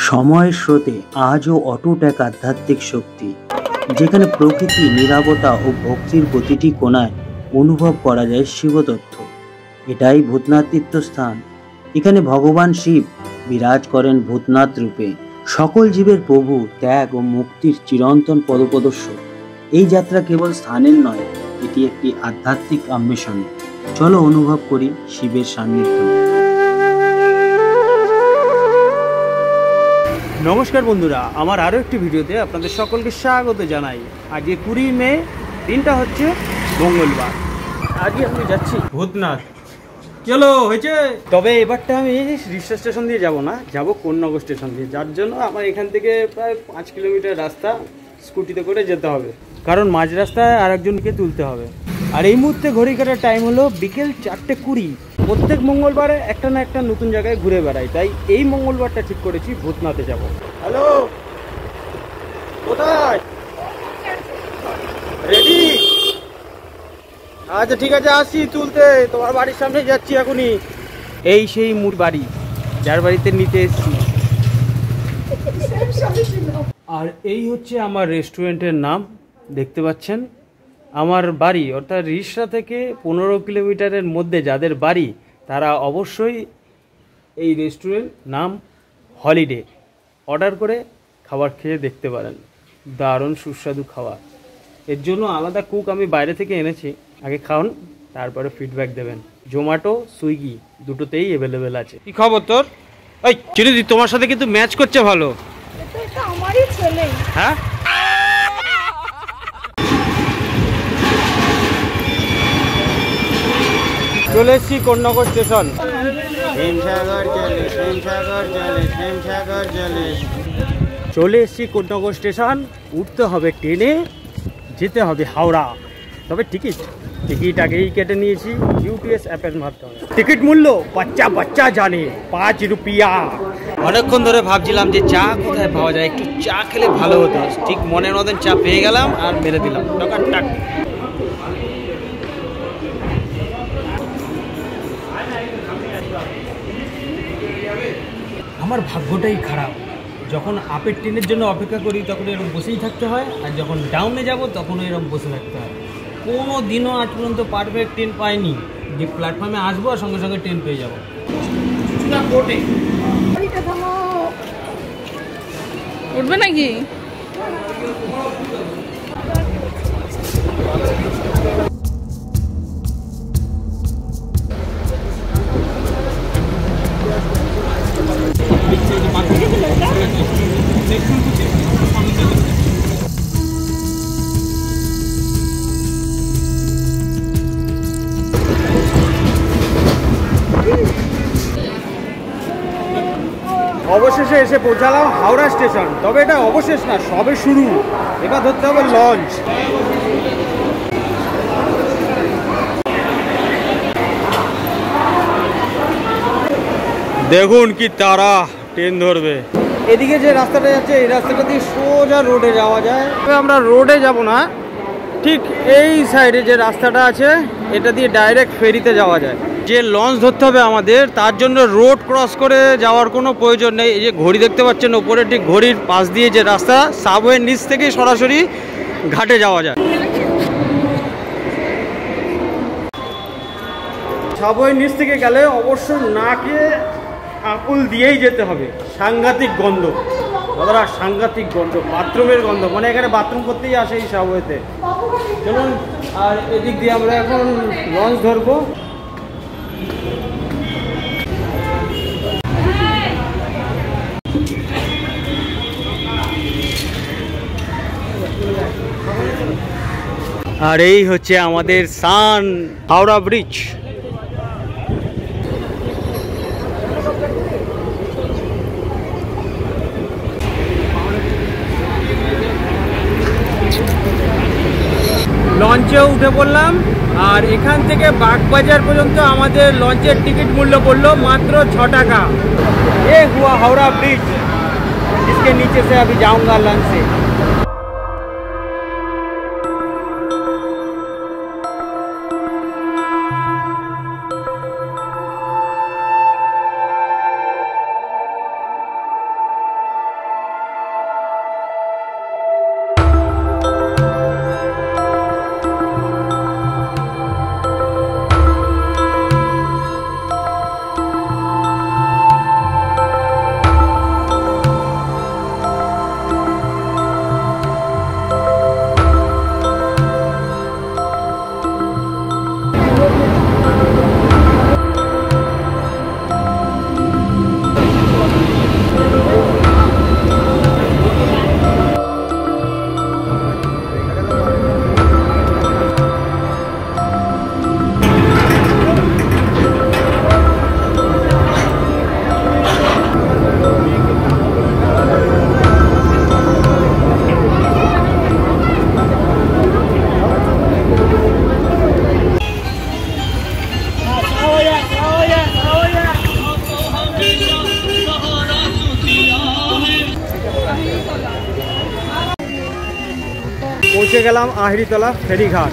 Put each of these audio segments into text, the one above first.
সময়ের স্রোতে আজও অটুট এক আধ্যাত্মিক শক্তি, যেখানে প্রকৃতি, নীরবতা ও ভক্তির প্রতিটি কোণায় অনুভব করা যায় শিবতত্ত্ব। এটাই ভূতনাথ তীর্থস্থান। এখানে ভগবান শিব বিরাজ করেন ভূতনাথ রূপে, সকল জীবের প্রভু, ত্যাগ ও মুক্তির চিরন্তন পদপ্রদর্শক। এই যাত্রা কেবল স্থানের নয়, এটি একটি আধ্যাত্মিক অন্বেষণ। চলো অনুভব করি শিবের সান্নিধ্য। নমস্কার বন্ধুরা, আমার আরও একটি ভিডিওতে আপনাদের সকলকে স্বাগত জানাই। আজকে 20 মে, দিনটা হচ্ছে মঙ্গলবার। আজকে আমি যাচ্ছি ভূতনাথ। চলো হয়েছে। তবে এবারটা আমি রিসা স্টেশন দিয়ে যাব না, যাব কোন্নগর স্টেশন দিয়ে, যার জন্য আমার এখান থেকে প্রায় 5 কিলোমিটার রাস্তা স্কুটিতে করে যেতে হবে, কারণ মাঝ রাস্তায় আর একজনকে তুলতে হবে। আর এই মুহূর্তে ঘড়ি কাটার টাইম হলো বিকেল 4:20। প্রত্যেক মঙ্গলবারে একটা না একটা নতুন জায়গায় ঘুরে বেড়াই, তাই এই মঙ্গলবারটা ঠিক করেছি ভূতনাথে যাব। হ্যালো, কোথায়? রেডি? আচ্ছা ঠিক আছে, আসছি তুলতে। তোমার বাড়ির সামনে যাচ্ছি এখনই। এই সেই মুর বাড়ি, যার বাড়িতে নিতে এসছি। আর এই হচ্ছে আমার রেস্টুরেন্টের নাম, দেখতে পাচ্ছেন। আমার বাড়ি অর্থাৎ রিসরা থেকে 15 কিলোমিটারের মধ্যে যাদের বাড়ি, তারা অবশ্যই এই রেস্টুরেন্ট নাম হলিডে অর্ডার করে খাবার খেয়ে দেখতে পারেন। দারুণ সুস্বাদু খাবার। এর জন্য আলাদা কুক আমি বাইরে থেকে এনেছি। আগে খাওয়ান, তারপরে ফিডব্যাক দেবেন। জোম্যাটো, সুইগি দুটোতেই অ্যাভেলেবেল আছে। কি খবর তোর? এই চিরদি, তোমার সাথে কিন্তু ম্যাচ করছে ভালো। এটা আমারই ছেলে। হ্যাঁ, চলে এসছি কোন্নগর স্টেশন। চলে এসছি কোন্নগর স্টেশন। উঠতে হবে ট্রেনে, যেতে হবে হাওড়া। তবে টিকিট আগেই কেটে নিয়েছি ইউটিএস অ্যাপের মাধ্যমে। টিকিট মূল্য বাচ্চা বাচ্চা জানে, 5 রুপিয়া। অনেকক্ষণ ধরে ভাবছিলাম যে চা কোথায় পাওয়া যায়, একটু চা খেলে ভালো হতো। ঠিক মনের মতন চা পেয়ে গেলাম আর মেরে দিলাম টাক। আমার ভাগ্যটাই খারাপ। যখন আপের ট্রেনের জন্য অপেক্ষা করি তখন এরকম বসেই থাকতে হয়, আর যখন ডাউনে যাব তখনও এরকম বসে থাকতে হয়। কোনো দিনও আজ পর্যন্ত পারফেক্ট ট্রেন পাইনি যে প্ল্যাটফর্মে আসবো আর সঙ্গে সঙ্গে ট্রেন পেয়ে যাবো। উঠবে নাকি? অবশেষে এসে পৌঁছালাম হাওড়া স্টেশন। তবে এটা অবশেষ না, সবে শুরু। এবার ধরতে হবে লঞ্চ। দেখুন কি তারা, ট্রেন ধরবে। এদিকে যে রাস্তাটা যাচ্ছে, এই রাস্তাটা দিয়ে সোজা রোডে যাওয়া যায়। তবে আমরা রোডে যাব না, ঠিক এই সাইডে যে রাস্তাটা আছে, এটা দিয়ে ডাইরেক্ট ফেরিতে যাওয়া যায়। যে লঞ্চ ধরতে হবে আমাদের, তার জন্য রোড ক্রস করে যাওয়ার কোনো প্রয়োজন নেই। এই যে ঘড়ি দেখতে পাচ্ছেন ওপরে, ঠিক ঘড়ির পাশ দিয়ে যে রাস্তা, সাবওয়ের নিচ থেকে সরাসরি ঘাটে যাওয়া যায়। সাবওয়ের নিচ থেকে গেলে অবশ্য নাকে আকুল দিয়েই যেতে হবে। সাংঘাতিক গন্ধ দাদারা, সাংঘাতিক গন্ধ, বাথরুমের গন্ধ। মানে এখানে বাথরুম করতেই আসে এই সাবওয়েতে। চলুন, আর এদিক দিয়ে আমরা এখন লঞ্চ ধরবো। আর এই হচ্ছে আমাদের সান হাওড়া ব্রিজ। লঞ্চে উঠে পড়লাম, আর এখান থেকে বাগবাজার পর্যন্ত আমাদের লঞ্চের টিকিট মূল্য পড়লো মাত্র 6 টাকা। ये हुआ हावड़ा ब्रिज, जिसके नीचे से अभी जाऊंगा लंच से। গেলাম আহিরিতলা ফেরিঘাট।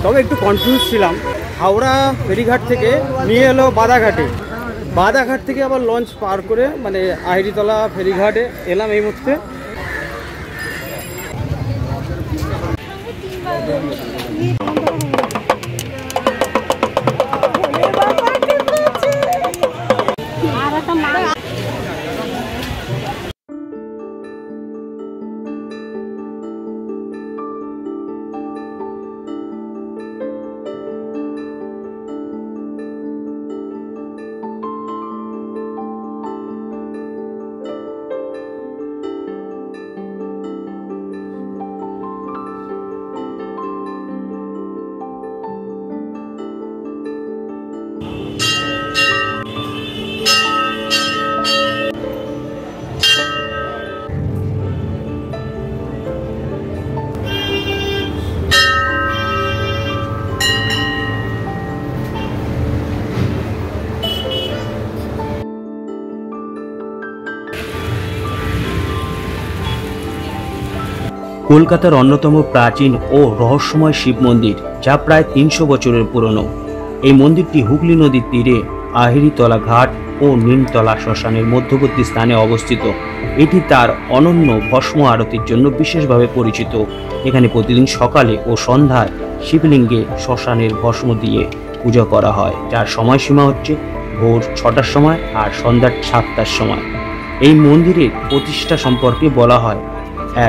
তবে একটু কনফিউজ ছিলাম, হাওড়া ফেরিঘাট থেকে নিয়ে এলো বাদাঘাটে, বাদাঘাট থেকে আবার লঞ্চ পার করে মানে আহিরিতলা ফেরিঘাটে এলাম এই মুহূর্তে। কলকাতার অন্যতম প্রাচীন ও রহস্যময় শিব মন্দির, যা প্রায় 300 বছরের পুরনো। এই মন্দিরটি হুগলি নদীর তীরে আহিরিতলা ঘাট ও নিমতলা শ্মশানের মধ্যবর্তী স্থানে অবস্থিত। এটি তার অনন্য ভস্ম আরতির জন্য বিশেষভাবে পরিচিত। এখানে প্রতিদিন সকালে ও সন্ধ্যায় শিবলিঙ্গে শ্মশানের ভস্ম দিয়ে পূজা করা হয়, যার সময়সীমা হচ্ছে ভোর 6টার সময় আর সন্ধ্যা 7টার সময়। এই মন্দিরের প্রতিষ্ঠা সম্পর্কে বলা হয়,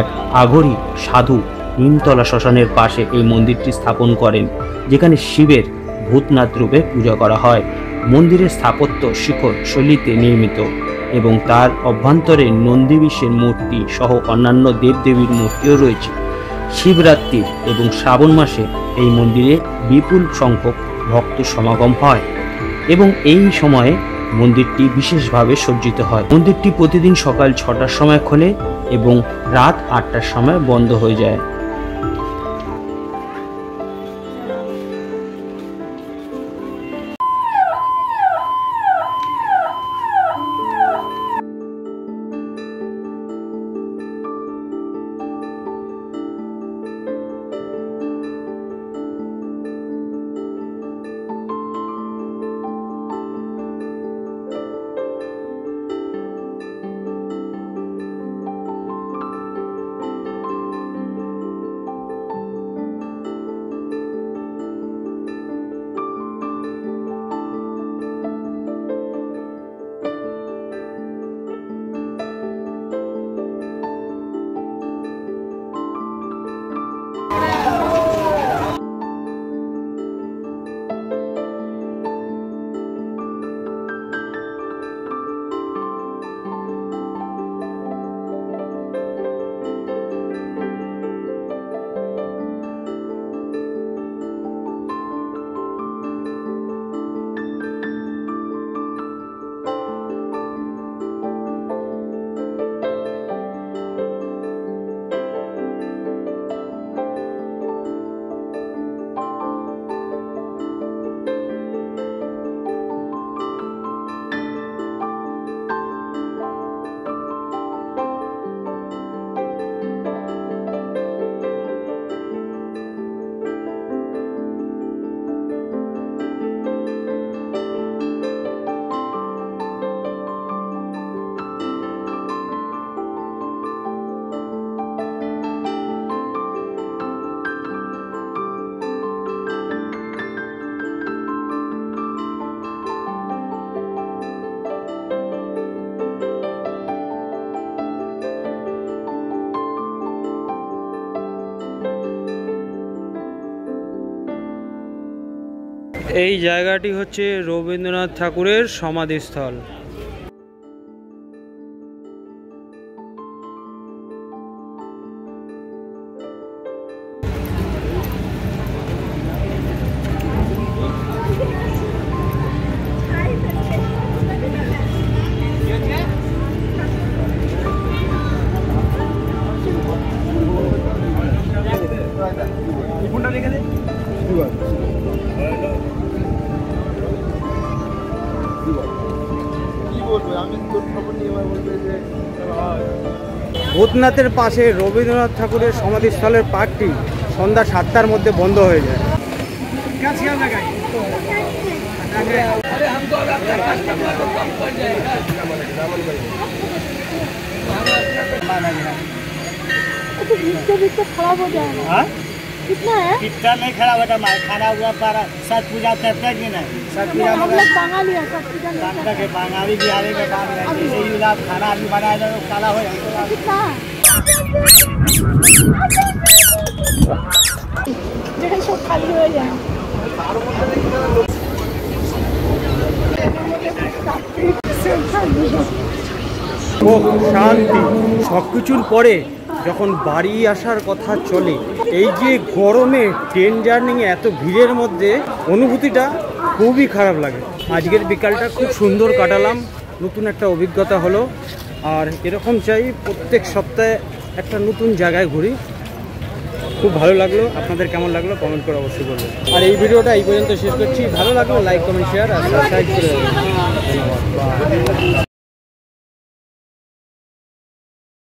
এক আঘরি সাধু নিমতলা শ্মশানের পাশে এই মন্দিরটি স্থাপন করেন, যেখানে শিবের ভূতনাথ রূপে পূজা করা হয়। মন্দিরের স্থাপত্য শিখর শৈলীতে নির্মিত এবং তার অভ্যন্তরে নন্দীবিশের মূর্তি সহ অন্যান্য দেবদেবীর মূর্তিও রয়েছে। শিবরাত্রি এবং শ্রাবণ মাসে এই মন্দিরে বিপুল সংখ্যক ভক্ত সমাগম হয় এবং এই সময়ে মন্দিরটি বিশেষভাবে সজ্জিত হয়। মন্দিরটি প্রতিদিন সকাল 6টার সময় খোলে এবং রাত 8টার সময় বন্ধ হয়ে যায়। এই জায়গাটি হচ্ছে রবীন্দ্রনাথ ঠাকুরের সমাধিস্থল। ভূতনাথের পাশে রবীন্দ্রনাথ ঠাকুরের সমাধিস্থলের পার্কটি সন্ধ্যা 7টার মধ্যে বন্ধ হয়ে যায়। खराब हो जाएगा। कितना है? कितना नहीं खराब होता माल खाना हुआ पर छठ पूजा करते कि नहीं छठ पूजा हम मगर लोग बंगाली है, सब पूजा नहीं काम के बंगाली बिहारी के काम है जैसे ही आप खाना आदमी बनाया जाए तो काला हो जाए करते। कितना है? जगह सब खाली हो जाए। ও শান্তি। সব কিছুর পরে যখন বাড়ি আসার কথা চলে, এই যে গরমে ট্রেন জার্নি এত ভিড়ের মধ্যে অনুভূতিটা খুবই খারাপ লাগে। আজকের বিকালটা খুব সুন্দর কাটালাম, নতুন একটা অভিজ্ঞতা হলো। আর এরকম চাই প্রত্যেক সপ্তাহে একটা নতুন জায়গায় ঘুরি। খুব ভালো লাগলো। আপনাদের কেমন লাগলো কমেন্ট করে অবশ্যই বলবেন। আর এই ভিডিওটা এই পর্যন্ত শেষ করছি। ভালো লাগলো লাইক কমেন্ট শেয়ার আর সাবস্ক্রাইব করে দেবেন। ধন্যবাদ।